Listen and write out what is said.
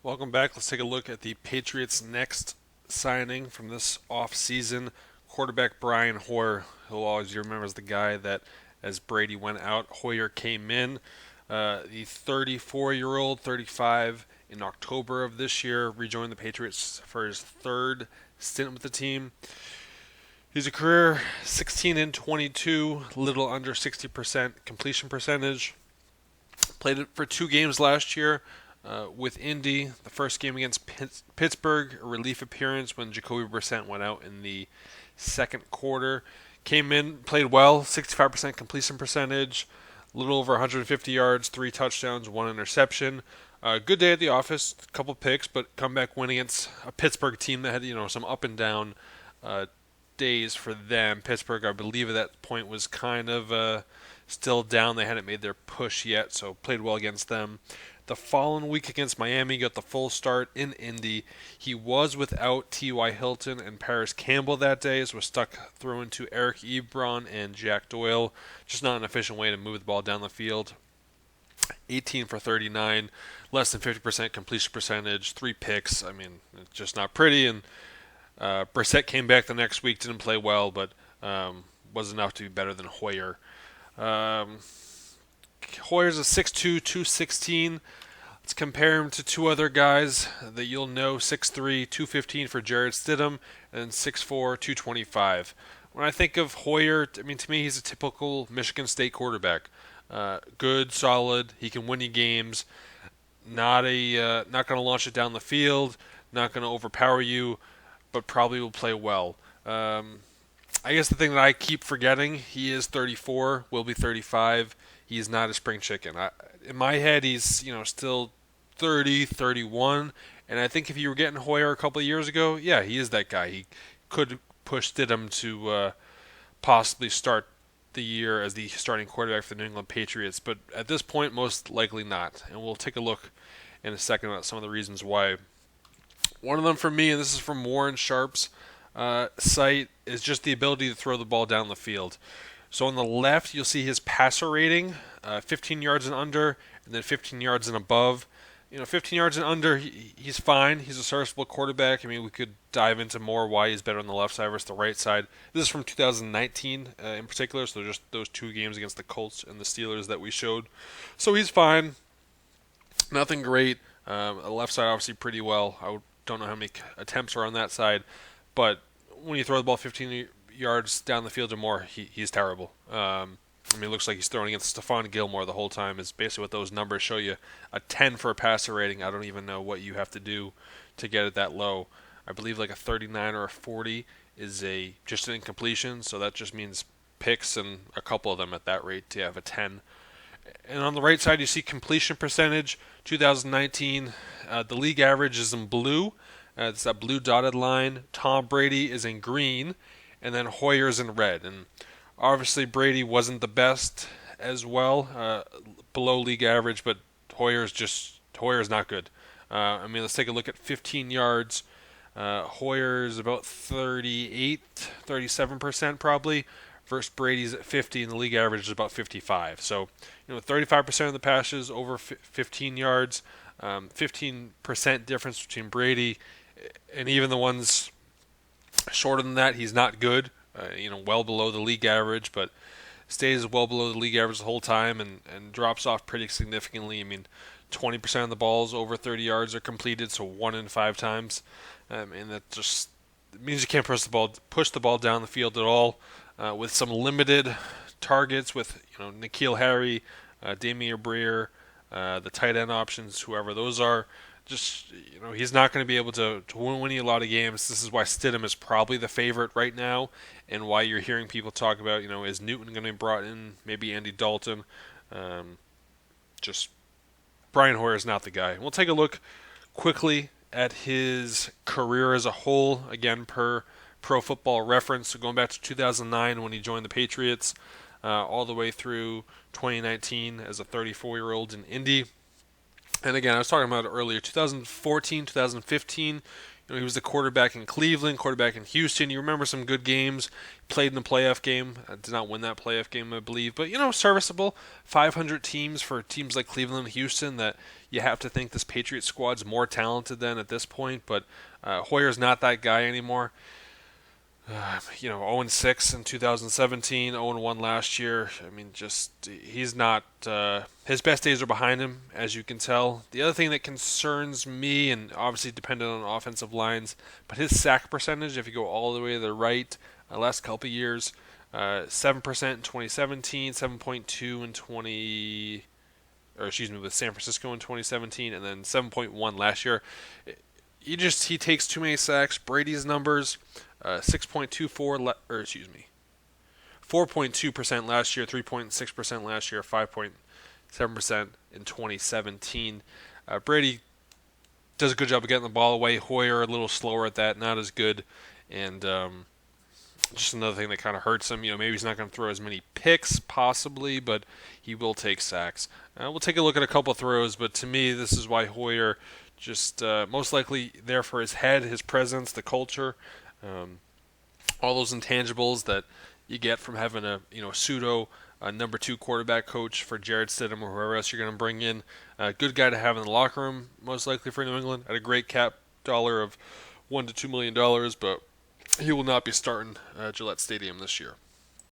Welcome back. Let's take a look at the Patriots' next signing from this offseason. Quarterback Brian Hoyer, who always remember as the guy that, as Brady went out, Hoyer came in. The 34-year-old, 35, in October of this year, rejoined the Patriots for his third stint with the team. He's a career 16 and 22, little under 60% completion percentage. Played it for 2 games last year. With Indy, the first game against Pittsburgh, a relief appearance when Jacoby Brissett went out in the second quarter. Came in, played well, 65% completion percentage, a little over 150 yards, 3 touchdowns, 1 interception. Good day at the office, a couple picks, but comeback win against a Pittsburgh team that had some up and down days for them. Pittsburgh, I believe, at that point was kind of still down. They hadn't made their push yet, so played well against them. The following week against Miami, got the full start in Indy. He was without T.Y. Hilton and Paris Campbell that day, so was stuck throwing to Eric Ebron and Jack Doyle. Just not an efficient way to move the ball down the field. 18 for 39, less than 50% completion percentage, 3 picks. I mean, it's just not pretty. And Brissett came back the next week, didn't play well, but was enough to be better than Hoyer. Hoyer's a 6'2", 216. Let's compare him to 2 other guys that you'll know, 6'3", 215 for Jarrett Stidham, and 6'4", 225. When I think of Hoyer, to me, he's a typical Michigan State quarterback. Good, solid, he can win you games, not going to launch it down the field, not going to overpower you, but probably will play well. I guess the thing that I keep forgetting, he is 34, will be 35. He's not a spring chicken. In my head, he's still 30, 31, and I think if you were getting Hoyer a couple of years ago, yeah, he is that guy. He could push Stidham to possibly start the year as the starting quarterback for the New England Patriots, but at this point, most likely not. And we'll take a look in a second at some of the reasons why. One of them for me, and this is from Warren Sharp's site, is just the ability to throw the ball down the field. So on the left, you'll see his passer rating, 15 yards and under, and then 15 yards and above. 15 yards and under, he's fine. He's a serviceable quarterback. I mean, we could dive into more why he's better on the left side versus the right side. This is from 2019 in particular, so just those 2 games against the Colts and the Steelers that we showed. So he's fine. Nothing great. The left side, obviously, pretty well. I don't know how many attempts are on that side, but when you throw the ball 15 yards down the field or more, he's terrible. It looks like he's throwing against Stephon Gilmore the whole time. Is basically what those numbers show you. A 10 for a passer rating. I don't even know what you have to do to get it that low. I believe like a 39 or a 40 is just an incompletion, so that just means picks, and a couple of them at that rate to have a 10. And on the right side, you see completion percentage, 2019. The league average is in blue. It's that blue dotted line. Tom Brady is in green, and then Hoyer's in red. And obviously Brady wasn't the best as well, below league average, but Hoyer's not good. Let's take a look at 15 yards. Hoyer's about 38, 37% probably, versus Brady's at 50, and the league average is about 55. So, 35% of the passes over 15 yards, 15% difference between Brady, and even the ones shorter than that, he's not good. Well below the league average, but stays well below the league average the whole time and drops off pretty significantly. 20% of the balls over 30 yards are completed, so 1 in 5 times. And that just means you can't push the ball down the field at all. With some limited targets with N'Keal Harry, Damian Breer, the tight end options, whoever those are. Just he's not going to be able to win you a lot of games. This is why Stidham is probably the favorite right now, and why you're hearing people talk about is Newton going to be brought in, maybe Andy Dalton. Just Brian Hoyer is not the guy. We'll take a look quickly at his career as a whole, again per Pro Football Reference. So going back to 2009 when he joined the Patriots, all the way through 2019 as a 34-year-old in Indy. And again, I was talking about it earlier, 2014, 2015, He was the quarterback in Cleveland, quarterback in Houston. You remember some good games. Played in the playoff game. Did not win that playoff game, I believe. But, serviceable. 500 teams for teams like Cleveland and Houston that you have to think this Patriot squad's more talented than at this point. But Hoyer's not that guy anymore. 0-6 in 2017, 0-1 last year. He's not. His best days are behind him, as you can tell. The other thing that concerns me, and obviously dependent on offensive lines, but his sack percentage, if you go all the way to the right, last couple of years, 7% in 2017, 7.2 in with San Francisco in 2017, and then 7.1 last year. He takes too many sacks. Brady's numbers. 4.2% last year, 3.6% last year, 5.7% in 2017. Brady does a good job of getting the ball away. Hoyer a little slower at that, not as good, and just another thing that kind of hurts him. Maybe he's not going to throw as many picks, possibly, but he will take sacks. We'll take a look at a couple throws, but to me, this is why Hoyer just most likely there for his head, his presence, the culture. All those intangibles that you get from having a pseudo number 2 quarterback coach for Jarrett Stidham or whoever else you're going to bring in. A good guy to have in the locker room, most likely for New England, at a great cap dollar of $1 to $2 million, but he will not be starting Gillette Stadium this year.